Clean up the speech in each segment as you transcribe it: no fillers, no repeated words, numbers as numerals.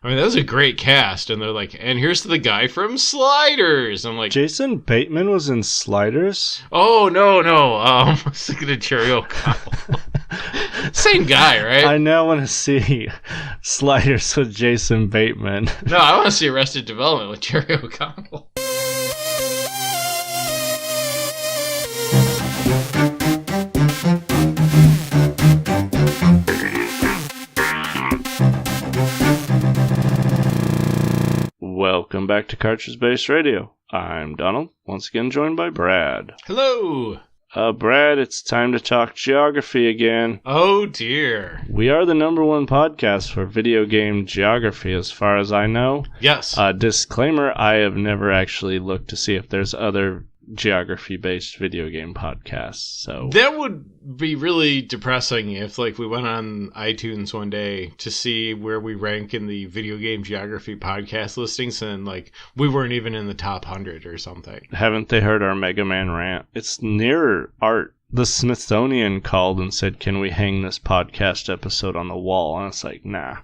I mean, that was a great cast, and they're like, and here's the guy from Sliders. I'm like, Jason Bateman was in Sliders? oh, no. I was thinking of Jerry O'Connell. Same guy, right? I now want to see Sliders with Jason Bateman. No, I want to see Arrested Development with Jerry O'Connell. Welcome back to Cartridge Base Radio. I'm Donald, once again joined by Brad. Hello. Brad, it's time to talk geography again. Oh, dear. We are the #1 podcast for video game geography, as far as I know. Yes. Disclaimer, I have never actually looked to see if there's other geography-based video game podcasts, so... That would be really depressing if, we went on iTunes one day to see where we rank in the video game geography podcast listings, and, we weren't even in the top 100 or something. Haven't they heard our Mega Man rant? It's near art. The Smithsonian called and said, can we hang this podcast episode on the wall? And it's like, nah.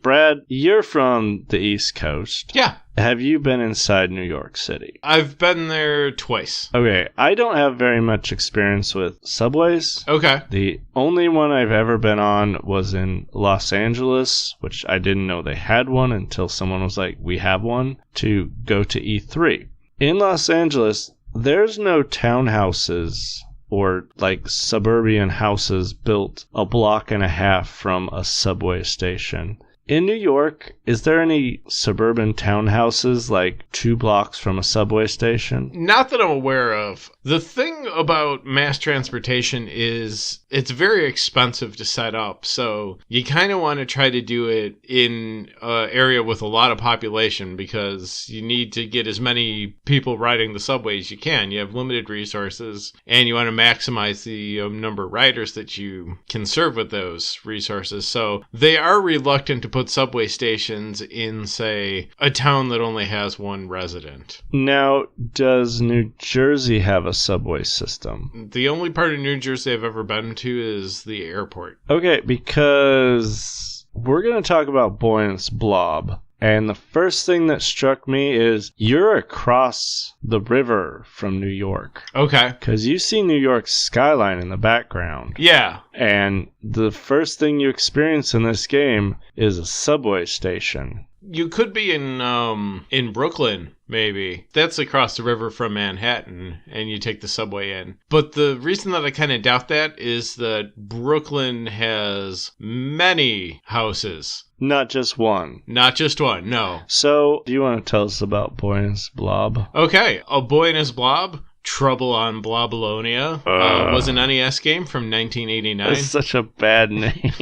Brad, you're from the East Coast. Yeah. Have you been inside New York City? I've been there twice. Okay, I don't have very much experience with subways. Okay. The only one I've ever been on was in Los Angeles, which I didn't know they had one until someone was like, we have one, to go to E3. In Los Angeles, there's no townhouses or suburban houses built a block and a half from a subway station. In New York, is there any suburban townhouses 2 blocks from a subway station? Not that I'm aware of. The thing about mass transportation is it's very expensive to set up, so you kind of want to try to do it in an area with a lot of population because you need to get as many people riding the subway as you can. You have limited resources, and you want to maximize the number of riders that you can serve with those resources. So they are reluctant to put subway stations in, say, a town that only has one resident. Now, does New Jersey have a subway system? The only part of New Jersey I've ever been to is the airport. Okay, because we're going to talk about Boyne's Blob. And the first thing that struck me is you're across the river from New York. Okay. Because you see New York's skyline in the background. Yeah. And the first thing you experience in this game is a subway station. You could be in Brooklyn, maybe. That's across the river from Manhattan, and you take the subway in. But the reason that I kind of doubt that is that Brooklyn has many houses. Not just one. Not just one, no. So, do you want to tell us about Boyne's Blob? Okay, A Boy and His Blob, Trouble on Blobalonia, was an NES game from 1989. That's such a bad name.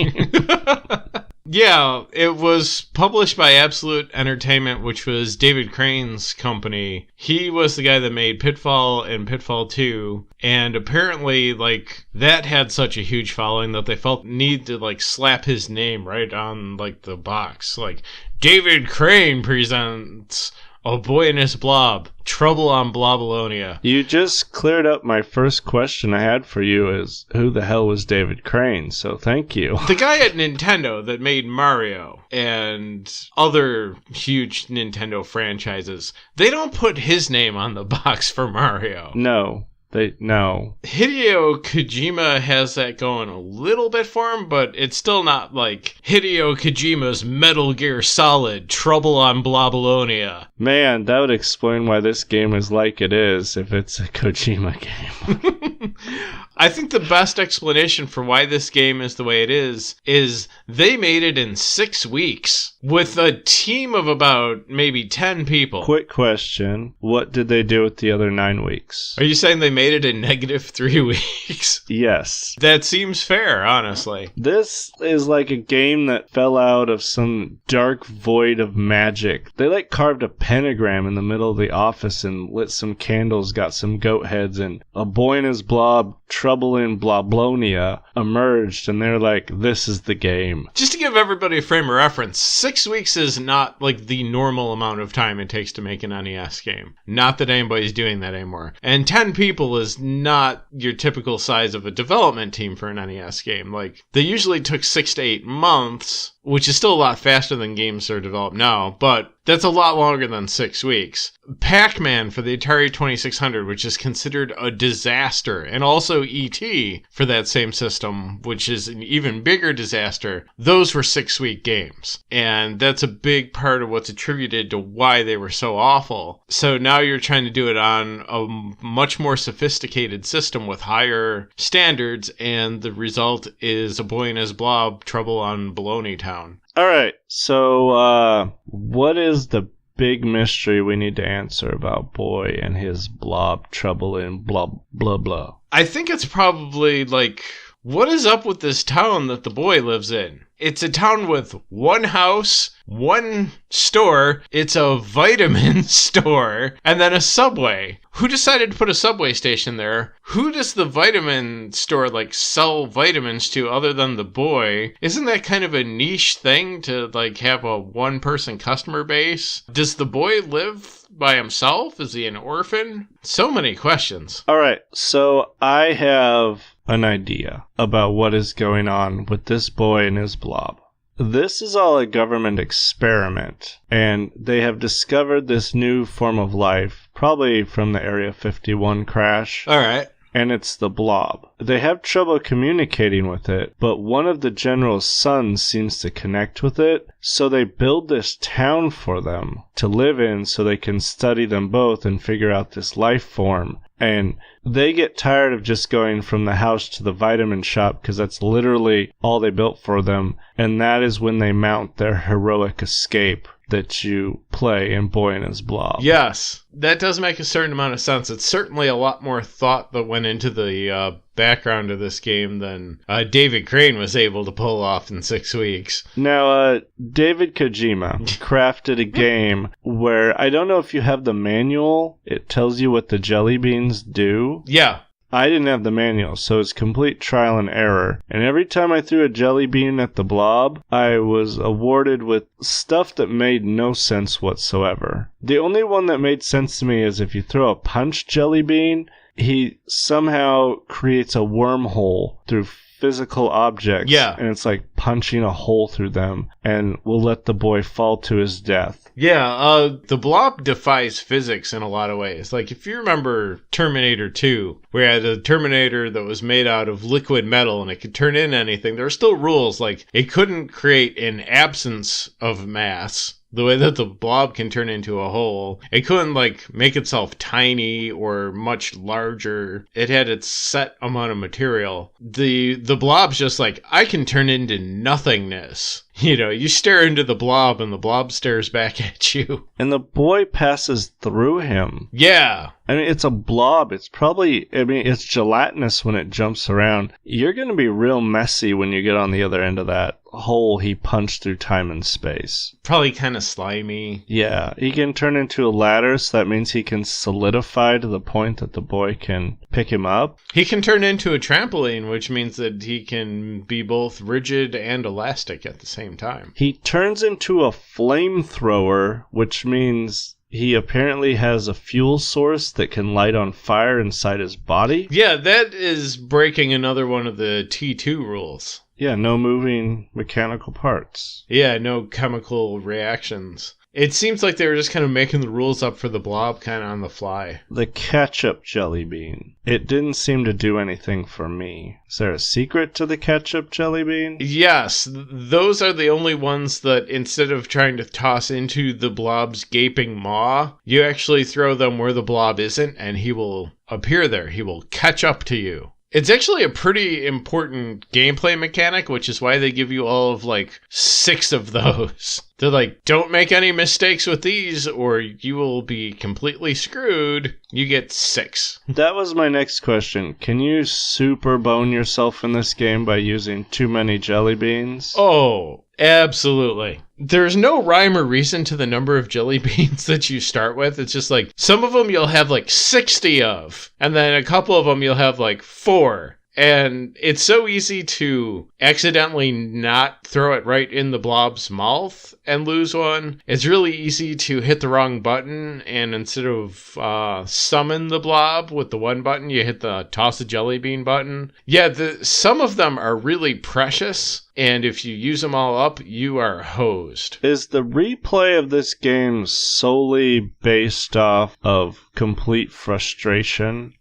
Yeah, it was published by Absolute Entertainment, which was David Crane's company. He was the guy that made Pitfall and Pitfall 2, and apparently, that had such a huge following that they felt need to, slap his name right on, the box. David Crane presents A Boy and His Blob, Trouble on Blobalonia. You just cleared up my first question I had for you is, who the hell was David Crane? So thank you. The guy at Nintendo that made Mario and other huge Nintendo franchises, they don't put his name on the box for Mario. No. No. Hideo Kojima has that going a little bit for him, but it's still not like Hideo Kojima's Metal Gear Solid, Trouble on Blobalonia. Man, that would explain why this game is like it is, if it's a Kojima game. I think the best explanation for why this game is the way it is they made it in 6 weeks with a team of about maybe 10 people. Quick question. What did they do with the other 9 weeks? Are you saying they made it in -3 weeks? Yes. That seems fair, honestly. This is like a game that fell out of some dark void of magic. They carved a pentagram in the middle of the office and lit some candles, got some goat heads, and A Boy and His Blob Trouble in Bloblonia emerged, and they're like, this is the game. Just to give everybody a frame of reference, 6 weeks is not like the normal amount of time it takes to make an NES game. Not that anybody's doing that anymore. And 10 people is not your typical size of a development team for an NES game. Like, they usually took 6 to 8 months, which is still a lot faster than games are developed now, but that's a lot longer than 6 weeks. Pac-Man for the Atari 2600, which is considered a disaster, and also E.T. for that same system, which is an even bigger disaster, those were 6-week games. And that's a big part of what's attributed to why they were so awful. So now you're trying to do it on a much more sophisticated system with higher standards, and the result is A Boy and His Blob, Trouble on Baloney Town. All right, so what is the big mystery we need to answer about Boy and His Blob, Trouble in blah, blah, blah? I think it's probably like, what is up with this town that the boy lives in? It's a town with one house, one store, it's a vitamin store, and then a Subway. Who decided to put a Subway station there? Who does the vitamin store, like, sell vitamins to other than the boy? Isn't that kind of a niche thing to, like, have a one-person customer base? Does the boy live by himself? Is he an orphan? So many questions. All right, so I have an idea about what is going on with this boy and his blob. This is all a government experiment, and they have discovered this new form of life, probably from the Area 51 crash. All right. And it's the blob. They have trouble communicating with it, but one of the general's sons seems to connect with it, so they build this town for them to live in so they can study them both and figure out this life form. And they get tired of just going from the house to the vitamin shop because that's literally all they built for them, and that is when they mount their heroic escape that you play in Boy and His Blob. Yes, that does make a certain amount of sense. It's certainly a lot more thought that went into the background of this game than David Crane was able to pull off in 6 weeks. Now, David Kojima crafted a game where, I don't know if you have the manual, it tells you what the jelly beans do. Yeah. I didn't have the manual, so it's complete trial and error. And every time I threw a jelly bean at the blob, I was awarded with stuff that made no sense whatsoever. The only one that made sense to me is if you throw a punch jelly bean, he somehow creates a wormhole through physical objects. Yeah. And it's like punching a hole through them and will let the boy fall to his death. Yeah, the blob defies physics in a lot of ways. Like, if you remember Terminator 2, where you had a Terminator that was made out of liquid metal and it could turn into anything, there are still rules. Like, it couldn't create an absence of mass. The way that the blob can turn into a hole. It couldn't, like, make itself tiny or much larger. It had its set amount of material. The blob's just like, I can turn into nothingness. You know, you stare into the blob and the blob stares back at you. And the boy passes through him. Yeah. I mean, it's a blob. It's probably, it's gelatinous when it jumps around. You're going to be real messy when you get on the other end of that hole he punched through time and space. Probably kind of slimy. Yeah, he can turn into a ladder, so that means he can solidify to the point that the boy can pick him up. He can turn into a trampoline, which means that he can be both rigid and elastic at the same time. He turns into a flamethrower, which means he apparently has a fuel source that can light on fire inside his body. Yeah, that is breaking another one of the T2 rules. Yeah, no moving mechanical parts. Yeah, no chemical reactions. It seems like they were just kind of making the rules up for the blob kind of on the fly. The ketchup jelly bean. It didn't seem to do anything for me. Is there a secret to the ketchup jelly bean? Yes, those are the only ones that instead of trying to toss into the blob's gaping maw, you actually throw them where the blob isn't and he will appear there. He will catch up to you. It's actually a pretty important gameplay mechanic, which is why they give you all of, like, 6 of those. They're like, don't make any mistakes with these or you will be completely screwed. You get 6. That was my next question. Can you super bone yourself in this game by using too many jelly beans? Oh, absolutely. There's no rhyme or reason to the number of jelly beans that you start with. It's just like, some of them you'll have like 60 of, and then a couple of them you'll have like 4. And it's so easy to accidentally not throw it right in the blob's mouth and lose one. It's really easy to hit the wrong button, and instead of summon the blob with the one button, you hit the toss a jelly bean button. Yeah, some of them are really precious, and if you use them all up, you are hosed. Is the replay of this game solely based off of complete frustration?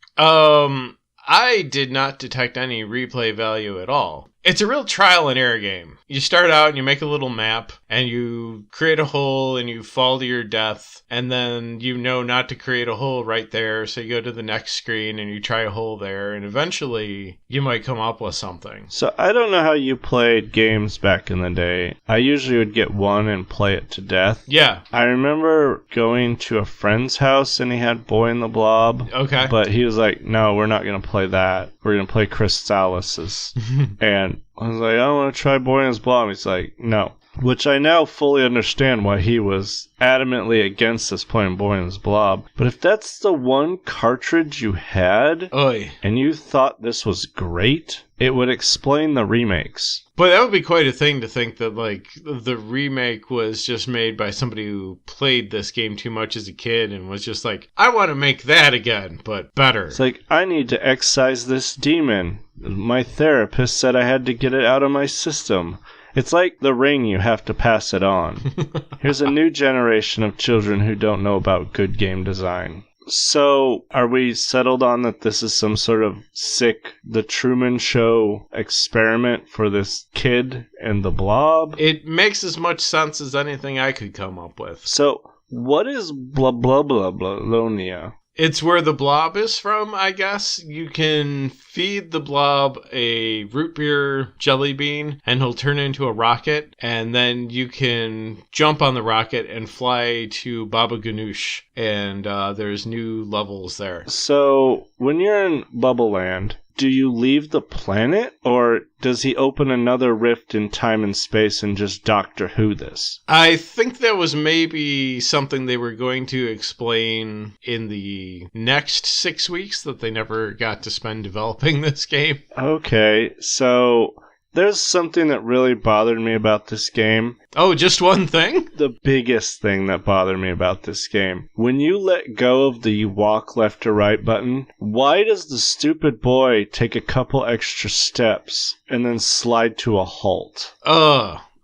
I did not detect any replay value at all. It's a real trial and error game. You start out and you make a little map and you create a hole and you fall to your death, and then you know not to create a hole right there, so you go to the next screen and you try a hole there, and eventually you might come up with something. So I don't know how you played games back in the day. I usually would get one and play it to death. Yeah. I remember going to a friend's house and he had Boy and the Blob. Okay. But he was like, no, we're not going to play that. We're going to play Crystallis's. And I was like, I want to try Boy and his Blob. He's like, no. Which I now fully understand why he was adamantly against us playing Boy and his Blob. But if that's the one cartridge you had, Oy. and you thought this was great, it would explain the remakes. But that would be quite a thing to think that, like, the remake was just made by somebody who played this game too much as a kid and was just like, I want to make that again, but better. It's like, I need to excise this demon. My therapist said I had to get it out of my system. It's like The Ring, you have to pass it on. Here's a new generation of children who don't know about good game design. So, are we settled on that this is some sort of sick The Truman Show experiment for this kid and the Blob? It makes as much sense as anything I could come up with. So, what is blah blah blah blah? It's where the blob is from, I guess. You can feed the blob a root beer jelly bean, and he'll turn into a rocket, and then you can jump on the rocket and fly to Baba Ganoush, and there's new levels there. So, when you're in Bubble Land, do you leave the planet, or does he open another rift in time and space and just Doctor Who this? I think that was maybe something they were going to explain in the next 6 weeks that they never got to spend developing this game. Okay, so there's something that really bothered me about this game. Oh, just one thing? The biggest thing that bothered me about this game. When you let go of the walk left to right button, why does the stupid boy take a couple extra steps and then slide to a halt?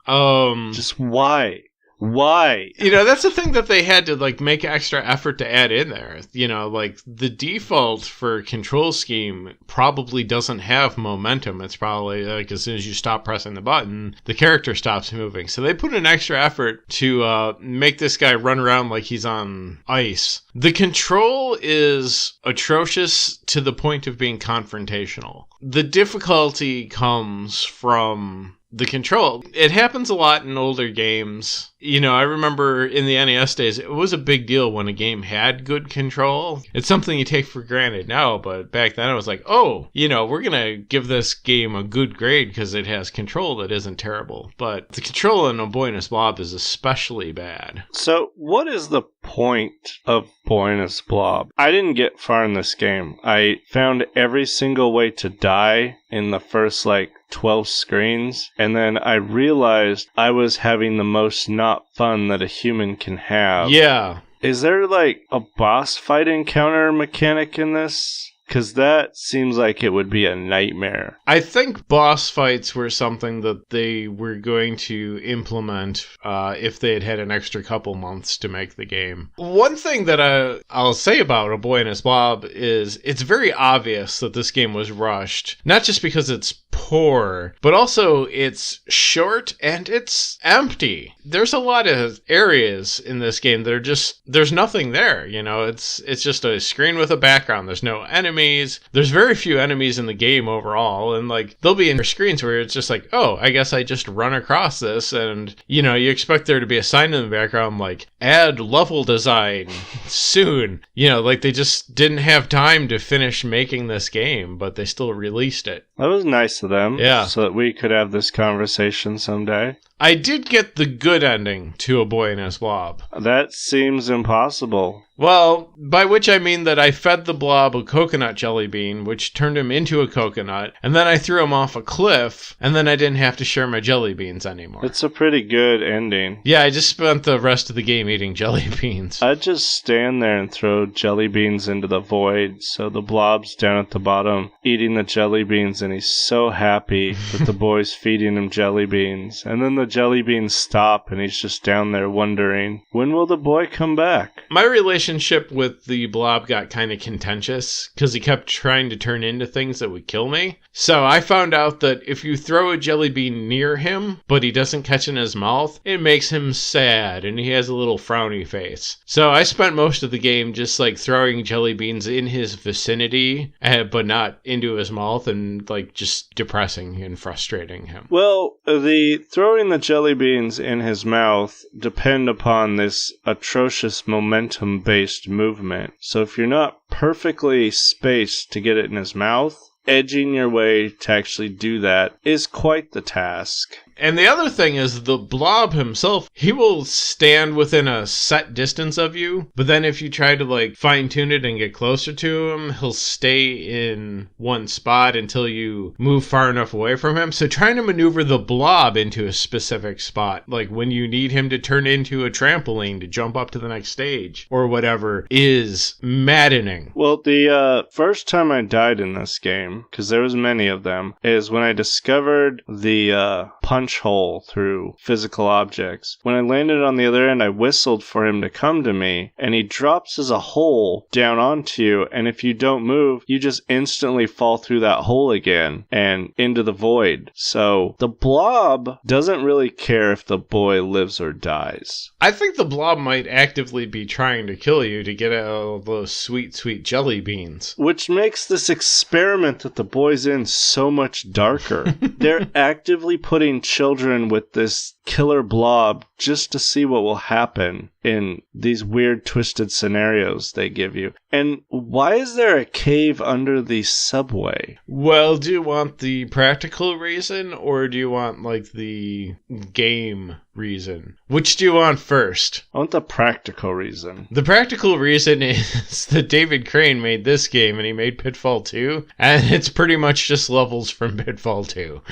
Just why? Why? You know, that's the thing that they had to, like, make extra effort to add in there. You know, like, the default for control scheme probably doesn't have momentum. It's probably, like, as soon as you stop pressing the button, the character stops moving. So they put an extra effort to make this guy run around like he's on ice. The control is atrocious to the point of being confrontational. The difficulty comes from the control. It happens a lot in older games. You know, I remember in the NES days, it was a big deal when a game had good control. It's something you take for granted now, but back then I was like, oh, you know, we're going to give this game a good grade because it has control that isn't terrible. But the control in A Boy and His Blob is especially bad. So, what is the point of Boy and His Blob? I didn't get far in this game. I found every single way to die in the first, 12 screens, and then I realized I was having the most not fun that a human can have. Yeah. Is there, a boss fight encounter mechanic in this? Because that seems like it would be a nightmare. I think boss fights were something that they were going to implement if they had had an extra couple months to make the game. One thing that I'll say about A Boy and His Blob is it's very obvious that this game was rushed. Not just because it's poor, but also it's short and it's empty. There's a lot of areas in this game that are just, there's nothing there, you know, it's just a screen with a background. There's no enemies. enemies. There's very few enemies in the game overall, and like there'll be in screens where it's just like, oh, I guess I just run across this, and you know, you expect there to be a sign in the background like add level design soon. You know, like they just didn't have time to finish making this game, but they still released it. That was nice of them. Yeah. So that we could have this conversation someday. I did get the good ending to A Boy and His Blob. That seems impossible. Well, by which I mean that I fed the blob a coconut jelly bean, which turned him into a coconut, and then I threw him off a cliff, and then I didn't have to share my jelly beans anymore. It's a pretty good ending. Yeah, I just spent the rest of the game eating jelly beans. I'd just stand there and throw jelly beans into the void, so the blob's down at the bottom eating the jelly beans, and he's so happy that the boy's feeding him jelly beans. And then the jelly beans stop, and he's just down there wondering, when will the boy come back? My relationship with the blob got kind of contentious because he kept trying to turn into things that would kill me. So I found out that if you throw a jelly bean near him, but he doesn't catch in his mouth, it makes him sad and he has a little frowny face. So I spent most of the game just like throwing jelly beans in his vicinity, but not into his mouth, and like just depressing and frustrating him. Well, the throwing the jelly beans in his mouth depend upon this atrocious momentum-based movement. So if you're not perfectly spaced to get it in his mouth, edging your way to actually do that is quite the task. And the other thing is the blob himself, he will stand within a set distance of you, but then if you try to like fine tune it and get closer to him, he'll stay in one spot until you move far enough away from him. So trying to maneuver the blob into a specific spot, like when you need him to turn into a trampoline to jump up to the next stage or whatever, is maddening. Well, the first time I died in this game, because there was many of them, is when I discovered the punch hole through physical objects. When I landed on the other end, I whistled for him to come to me, and he drops as a hole down onto you, and if you don't move, you just instantly fall through that hole again and into the void. So the blob doesn't really care if the boy lives or dies. I think the blob might actively be trying to kill you to get out of those sweet, sweet jelly beans. Which makes this experiment that the boy's in so much darker. They're actively putting children with this killer blob just to see what will happen in these weird twisted scenarios they give you. And why is there a cave under the subway? Well, do you want the practical reason or do you want like the game reason? Which do you want first? I want the practical reason. The practical reason is that David Crane made this game and he made Pitfall 2, and it's pretty much just levels from Pitfall 2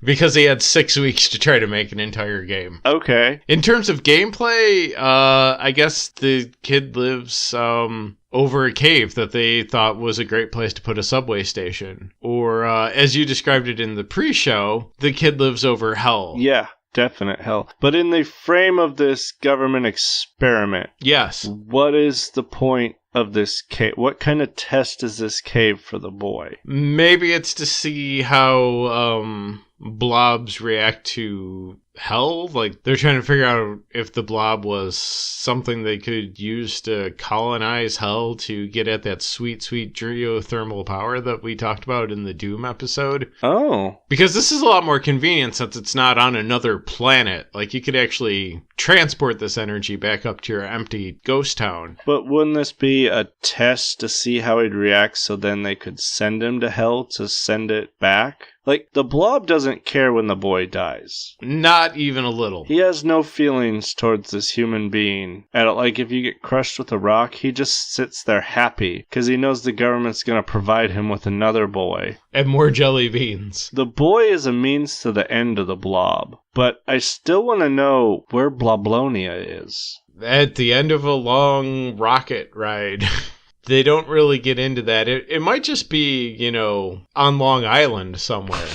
because he had 6 weeks to try to make an entire game. Okay. In terms of gameplay, I guess the kid lives over a cave that they thought was a great place to put a subway station. Or, as you described it in the pre-show, the kid lives over hell. Yeah. Definite hell. But in the frame of this government experiment, yes. What is the point of this cave? What kind of test is this cave for the boy? Maybe it's to see how blobs react to hell. Like they're trying to figure out if the blob was something they could use to colonize hell to get at that sweet, sweet geothermal power that we talked about in the Doom episode. Oh. Because this is a lot more convenient since it's not on another planet. Like you could actually transport this energy back up to your empty ghost town. But wouldn't this be a test to see how he'd react so then they could send him to hell to send it back? Like, the blob doesn't care when the boy dies. Not even a little. He has no feelings towards this human being. And, like, if you get crushed with a rock, he just sits there happy because he knows the government's going to provide him with another boy. And more jelly beans. The boy is a means to the end of the blob. But I still want to know where Bloblonia is. At the end of a long rocket ride. They don't really get into that. It might just be, on Long Island somewhere.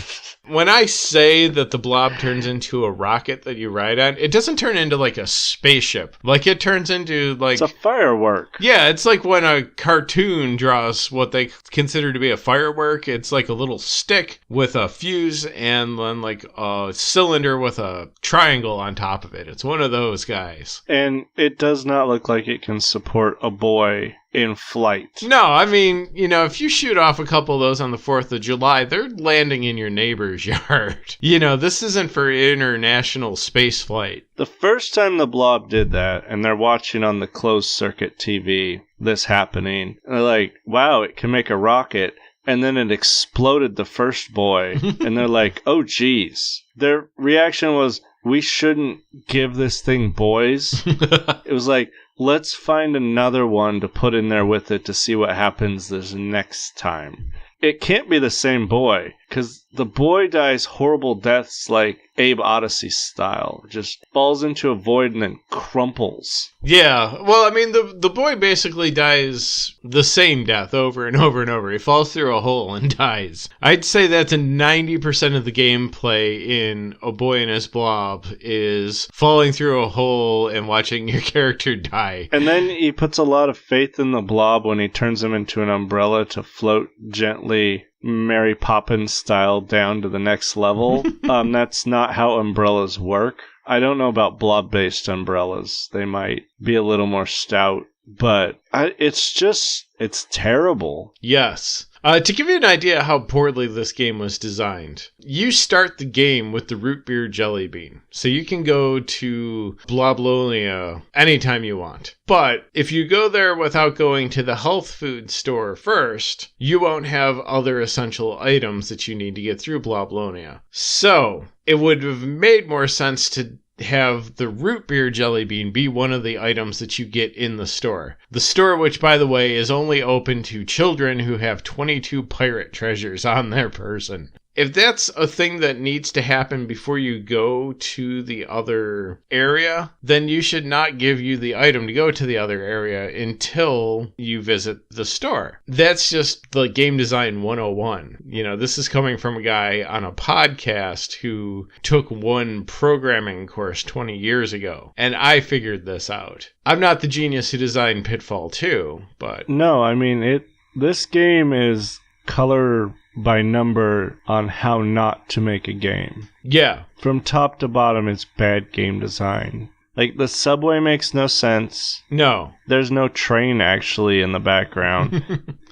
When I say that the blob turns into a rocket that you ride on, it doesn't turn into like a spaceship. Like it turns into like... It's a firework. Yeah, it's like when a cartoon draws what they consider to be a firework. It's like a little stick with a fuse and then like a cylinder with a triangle on top of it. It's one of those guys. And it does not look like it can support a boy in flight. No, I mean, you know, if you shoot off a couple of those on the 4th of July, they're landing in your neighbor's yard. You know, this isn't for international space flight. The first time the Blob did that, and they're watching on the closed circuit TV this happening, and they're like, wow, it can make a rocket. And then it exploded the first boy, and they're like, oh, geez. Their reaction was, we shouldn't give this thing boys. It was like, let's find another one to put in there with it to see what happens this next time. It can't be the same boy, because the boy dies horrible deaths like Abe Odyssey style. Just falls into a void and then crumples. Yeah, well, I mean, the boy basically dies the same death over and over and over. He falls through a hole and dies. I'd say that's a 90% of the gameplay in A Boy and His Blob is falling through a hole and watching your character die. And then he puts a lot of faith in the Blob when he turns him into an umbrella to float gently Mary Poppins style down to the next level. That's not how umbrellas work. I don't know about blob-based umbrellas. They might be a little more stout, but it's terrible. Yes. To give you an idea how poorly this game was designed, you start the game with the root beer jelly bean. So you can go to Bloblonia anytime you want. But if you go there without going to the health food store first, you won't have other essential items that you need to get through Bloblonia. So it would have made more sense to have the root beer jelly bean be one of the items that you get in the store. The store, which, by the way, is only open to children who have 22 pirate treasures on their person. If that's a thing that needs to happen before you go to the other area, then you should not give you the item to go to the other area until you visit the store. That's just the game design 101. You know, this is coming from a guy on a podcast who took one programming course 20 years ago, and I figured this out. I'm not the genius who designed Pitfall 2, but... No, I mean, this game is color by number on how not to make a game. Yeah. From top to bottom, it's bad game design. Like, the subway makes no sense. No. There's no train, actually, in the background.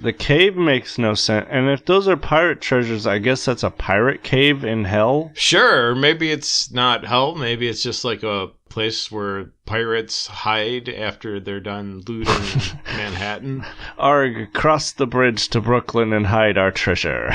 The cave makes no sense. And if those are pirate treasures, I guess that's a pirate cave in hell? Sure. Maybe it's not hell. Maybe it's just like a place where pirates hide after they're done looting Manhattan. Arg, cross the bridge to Brooklyn and hide our treasure.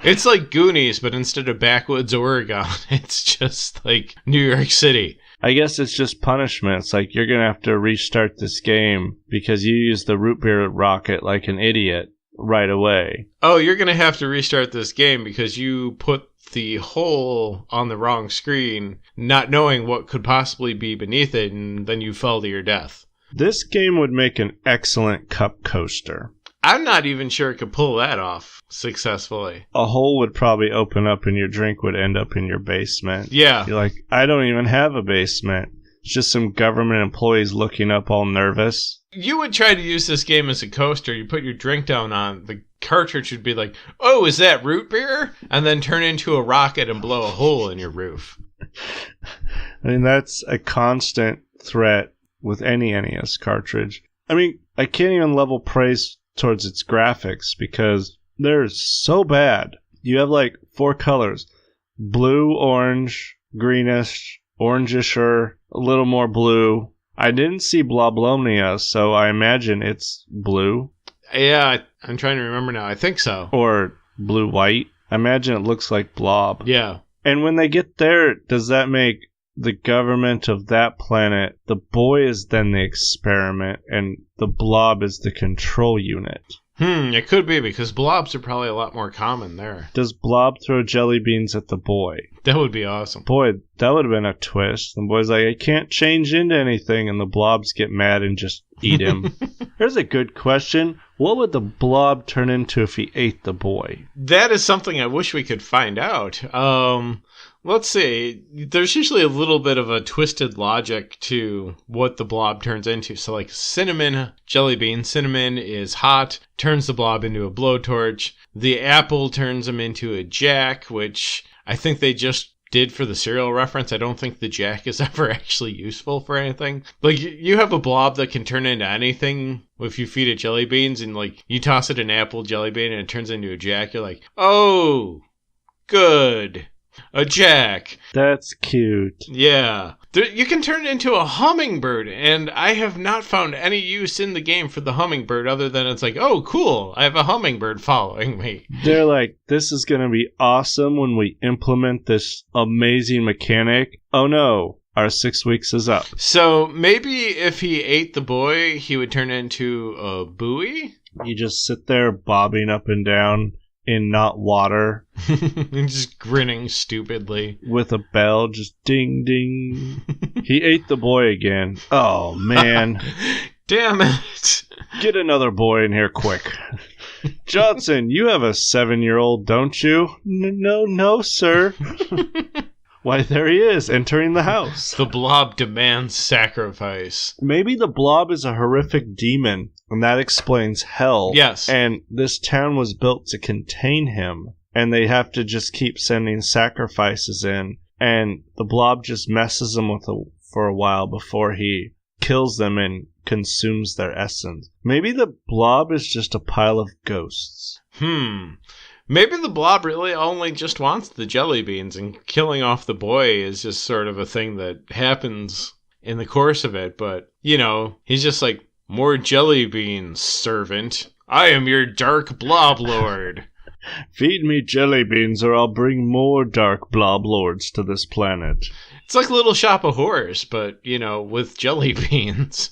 It's like Goonies, but instead of backwoods Oregon, it's just like New York City. I guess it's just punishment. It's like you're going to have to restart this game because you used the root beer rocket like an idiot right away. Oh, you're going to have to restart this game because you put the hole on the wrong screen, not knowing what could possibly be beneath it, and then you fell to your death. This game would make an excellent cup coaster. I'm not even sure it could pull that off successfully. A hole would probably open up and your drink would end up in your basement. Yeah. You're like, I don't even have a basement. It's just some government employees looking up all nervous. You would try to use this game as a coaster. You put your drink down on, the cartridge would be like, oh, is that root beer? And then turn into a rocket and blow a hole in your roof. I mean, that's a constant threat with any NES cartridge. I mean, I can't even level praise towards its graphics because they're so bad. You have like 4 colors: blue, orange, greenish, orangish, a little more blue. I didn't see Bloblonia, so I imagine it's blue. Yeah, I'm trying to remember now. I think so. Or blue-white. I imagine it looks like Blob. Yeah. And when they get there, does that make the government of that planet, the boy is then the experiment, and the Blob is the control unit? It could be, because blobs are probably a lot more common there. Does Blob throw jelly beans at the boy? That would be awesome. Boy, that would have been a twist. The boy's like, I can't change into anything, and the blobs get mad and just eat him. Here's a good question. What would the blob turn into if he ate the boy? That is something I wish we could find out. Let's see. There's usually a little bit of a twisted logic to what the blob turns into. So like cinnamon jelly bean. Cinnamon is hot, turns the blob into a blowtorch. The apple turns him into a jack, which I think they just did for the cereal reference. I don't think the jack is ever actually useful for anything. Like, you have a blob that can turn into anything if you feed it jelly beans, and like you toss it an apple jelly bean and it turns into a jack. You're like, oh, good. A jack. That's cute. Yeah. You can turn it into a hummingbird, and I have not found any use in the game for the hummingbird other than it's like, oh, cool, I have a hummingbird following me. They're like, this is going to be awesome when we implement this amazing mechanic. Oh no, our 6 weeks is up. So maybe if he ate the boy, he would turn into a buoy? You just sit there bobbing up and down in not water. And just grinning stupidly. With a bell, just ding, ding. He ate the boy again. Oh, man. Damn it. Get another boy in here quick. Johnson, you have a 7-year-old, don't you? No, sir. Why, there he is, entering the house. The blob demands sacrifice. Maybe the blob is a horrific demon, and that explains hell. Yes. And this town was built to contain him, and they have to just keep sending sacrifices in, and the blob just messes them for a while before he kills them and consumes their essence. Maybe the blob is just a pile of ghosts. Maybe the blob really only just wants the jelly beans, and killing off the boy is just sort of a thing that happens in the course of it. But, you know, he's just like, more jelly beans, servant. I am your dark blob lord. Feed me jelly beans or I'll bring more dark blob lords to this planet. It's like Little Shop of Horrors, but, you know, with jelly beans.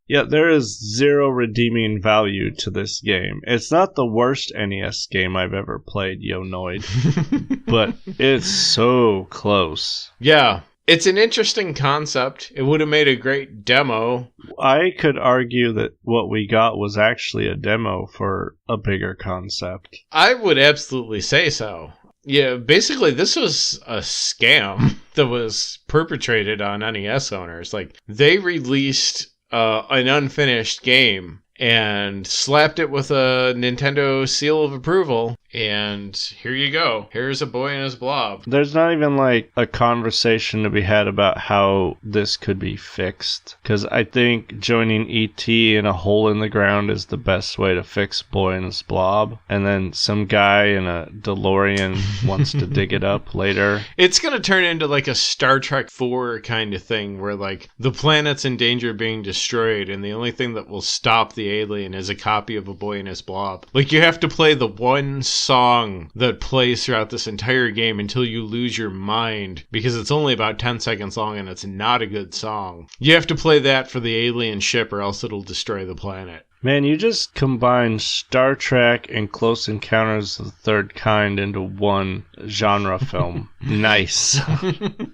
Yeah, there is zero redeeming value to this game. It's not the worst NES game I've ever played, Yonoid, but it's so close. Yeah, it's an interesting concept. It would have made a great demo. I could argue that what we got was actually a demo for a bigger concept. I would absolutely say so. Yeah, basically this was a scam that was perpetrated on NES owners. Like, they released an unfinished game and slapped it with a Nintendo seal of approval, and here you go. Here's a boy and his blob. There's not even like a conversation to be had about how this could be fixed, because I think joining ET in a hole in the ground is the best way to fix boy and his blob, and then some guy in a DeLorean wants to dig it up later. It's gonna turn into like a Star Trek 4 kind of thing where like the planet's in danger of being destroyed, and the only thing that will stop the alien is a copy of a boy and his blob. Like, you have to play the one song that plays throughout this entire game until you lose your mind, because it's only about 10 seconds long and it's not a good song. You have to play that for the alien ship or else it'll destroy the planet. Man, you just combined Star Trek and Close Encounters of the Third Kind into one genre film. Nice.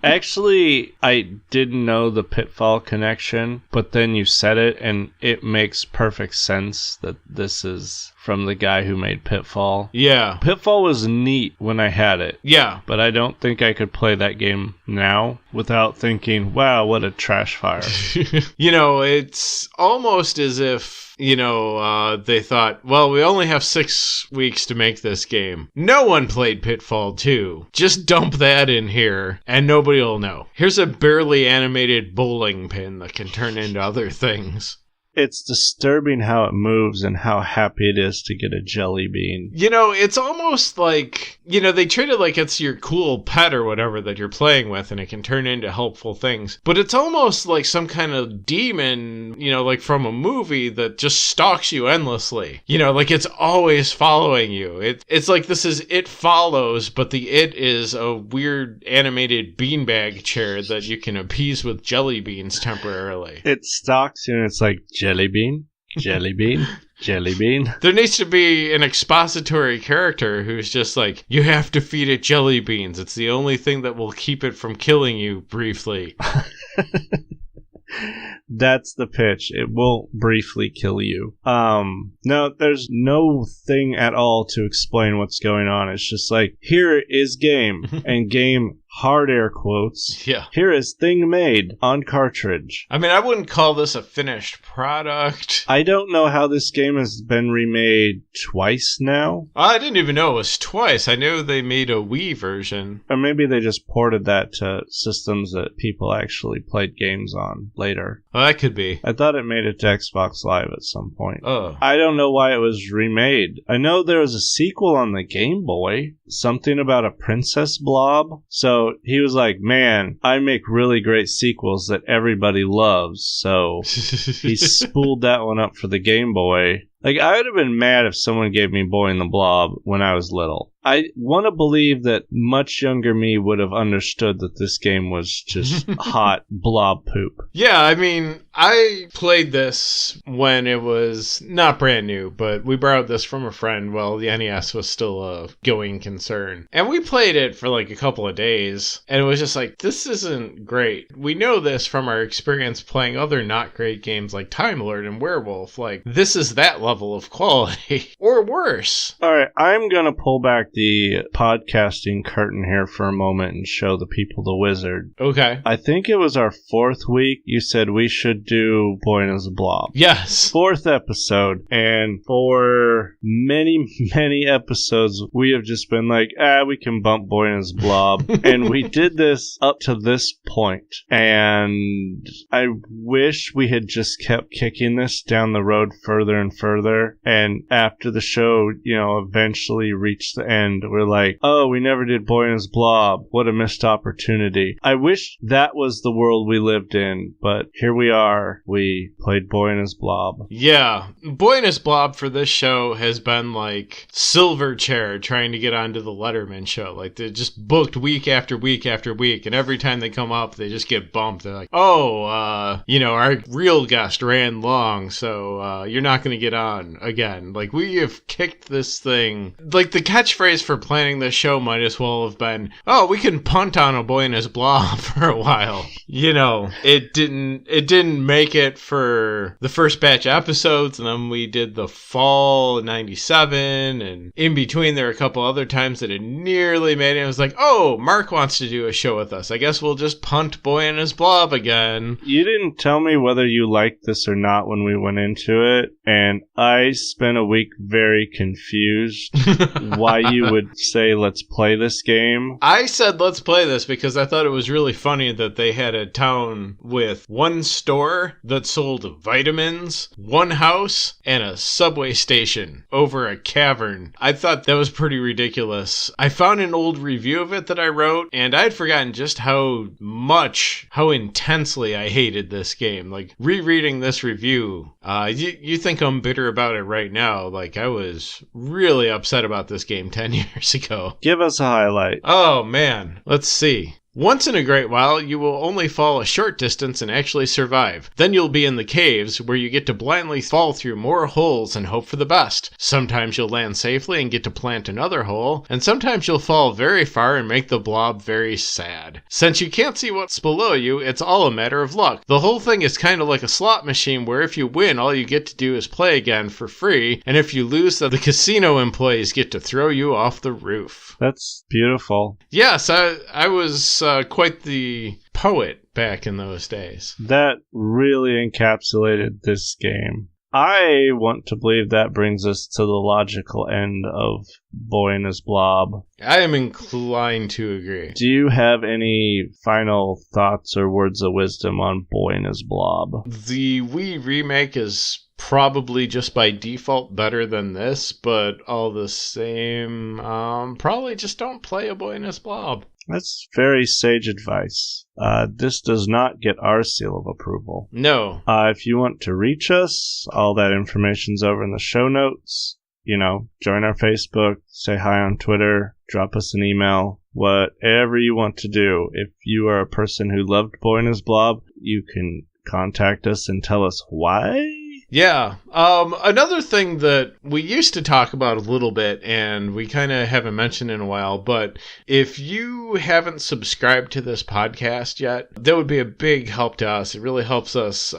Actually, I didn't know the Pitfall connection, but then you said it, and it makes perfect sense that this is from the guy who made Pitfall. Yeah. Pitfall was neat when I had it. Yeah. But I don't think I could play that game now without thinking, wow, what a trash fire. You know, it's almost as if, you know, they thought, well, we only have 6 weeks to make this game. No one played Pitfall 2. Just dump that in here, and nobody will know. Here's a barely animated bowling pin that can turn into other things. It's disturbing how it moves and how happy it is to get a jelly bean. You know, it's almost like, you know, they treat it like it's your cool pet or whatever that you're playing with, and it can turn into helpful things. But it's almost like some kind of demon, you know, like from a movie that just stalks you endlessly. You know, like it's always following you. It's like this is It Follows, but the it is a weird animated beanbag chair that you can appease with jelly beans temporarily. It stalks you and it's like, jelly bean, jelly bean, jelly bean. There needs to be an expository character who's just like, you have to feed it jelly beans. It's the only thing that will keep it from killing you briefly. That's the pitch. It will briefly kill you. No, there's no thing at all to explain what's going on. It's just like, here is game, and game, hard air quotes. Yeah. Here is thing made on cartridge. I mean, I wouldn't call this a finished product. I don't know how this game has been remade twice now. I didn't even know it was twice. I knew they made a Wii version. Or maybe they just ported that to systems that people actually played games on later. Oh, that could be. I thought it made it to Xbox Live at some point. Oh. I don't know why it was remade. I know there was a sequel on the Game Boy. Something about a princess blob. So he was like, man, I make really great sequels that everybody loves. So he spooled that one up for the Game Boy. Like, I would have been mad if someone gave me Boy and the Blob when I was little. I want to believe that much younger me would have understood that this game was just hot blob poop. Yeah, I mean, I played this when it was not brand new, but we borrowed this from a friend while the NES was still a going concern. And we played it for like a couple of days, and it was just like, this isn't great. We know this from our experience playing other not great games like Time Lord and Werewolf. Like, this is that level of quality, or worse. All right, I'm going to pull back the podcasting curtain here for a moment and show the people the wizard. Okay. I think it was our 4th week. You said we should do Boy and the Blob. Yes. 4th episode. And for many, many episodes, we have just been like, we can bump Boy and the Blob. And we did this up to this point. And I wish we had just kept kicking this down the road further and further. And after the show, eventually reached the end, we're like, oh, we never did Boy and his Blob. What a missed opportunity. I wish that was the world we lived in, but here we are. We played Boy and his Blob. Yeah. Boy and his Blob for this show has been like Silverchair trying to get onto the Letterman show. Like, they're just booked week after week after week, and every time they come up, they just get bumped. They're like, our real guest ran long, so you're not going to get on again. Like, we have kicked this thing. Like, the catchphrase for planning this show might as well have been, we can punt on a Boy and his Blob for a while. It didn't make it for the first batch of episodes, and then we did the fall 97, and in between there were a couple other times that it nearly made it. It was like, Mark wants to do a show with us. I guess we'll just punt Boy and his Blob again. You didn't tell me whether you liked this or not when we went into it, and I spent a week very confused why you would say, let's play this game. I said, let's play this because I thought it was really funny that they had a town with one store that sold vitamins, one house, and a subway station over a cavern. I thought that was pretty ridiculous. I found an old review of it that I wrote, and I'd forgotten just how intensely I hated this game. Like, rereading this review, you think I'm bitter about it right now. Like, I was really upset about this game 10 years ago. Give us a highlight. Oh, man. Let's see. Once in a great while, you will only fall a short distance and actually survive. Then you'll be in the caves, where you get to blindly fall through more holes and hope for the best. Sometimes you'll land safely and get to plant another hole, and sometimes you'll fall very far and make the blob very sad. Since you can't see what's below you, it's all a matter of luck. The whole thing is kind of like a slot machine where if you win, all you get to do is play again for free, and if you lose, the casino employees get to throw you off the roof. That's beautiful. Yes, I was quite the poet back in those days. That really encapsulated this game. I want to believe that brings us to the logical end of Boy and his Blob. I am inclined to agree. Do you have any final thoughts or words of wisdom on Boy and his Blob? The Wii remake is probably just by default better than this, but all the same, probably just don't play a Boy and his Blob. That's very sage advice. This does not get our seal of approval. No. If you want to reach us, all that information's over in the show notes. Join our Facebook, say hi on Twitter, drop us an email, whatever you want to do. If you are a person who loved Boy and his Blob, you can contact us and tell us why Yeah. Another thing that we used to talk about a little bit and we kind of haven't mentioned in a while, but if you haven't subscribed to this podcast yet, that would be a big help to us. It really helps us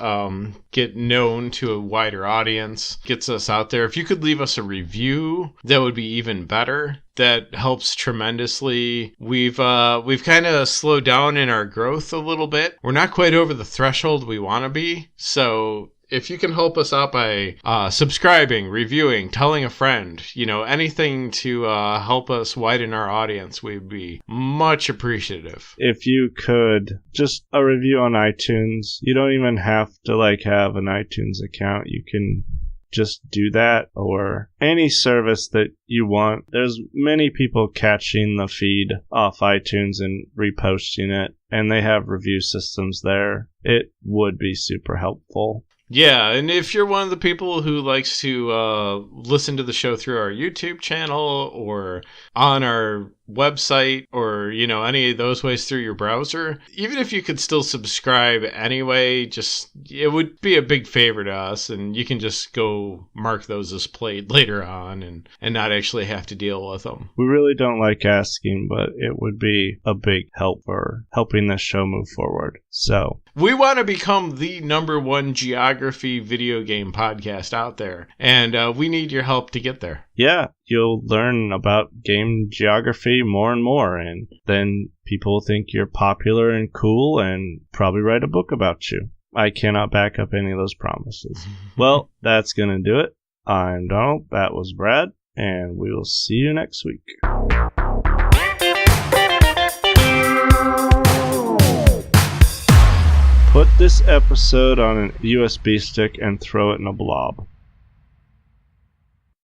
get known to a wider audience, gets us out there. If you could leave us a review, that would be even better. That helps tremendously. We've kind of slowed down in our growth a little bit. We're not quite over the threshold we want to be, so if you can help us out by subscribing, reviewing, telling a friend, anything to help us widen our audience, we'd be much appreciative. If you could, just a review on iTunes. You don't even have to have an iTunes account. You can just do that, or any service that you want. There's many people catching the feed off iTunes and reposting it, and they have review systems there. It would be super helpful. Yeah, and if you're one of the people who likes to listen to the show through our YouTube channel or on our website or, any of those ways through your browser, even if you could still subscribe anyway, it would be a big favor to us, and you can just go mark those as played later on and not actually have to deal with them. We really don't like asking, but it would be a big help for helping this show move forward. So we want to become the #1 geography video game podcast out there, and we need your help to get there. Yeah, you'll learn about game geography more and more, and then people will think you're popular and cool and probably write a book about you. I cannot back up any of those promises. Well, that's going to do it. I'm Donald, that was Brad, and we will see you next week. Put this episode on an USB stick and throw it in a blob.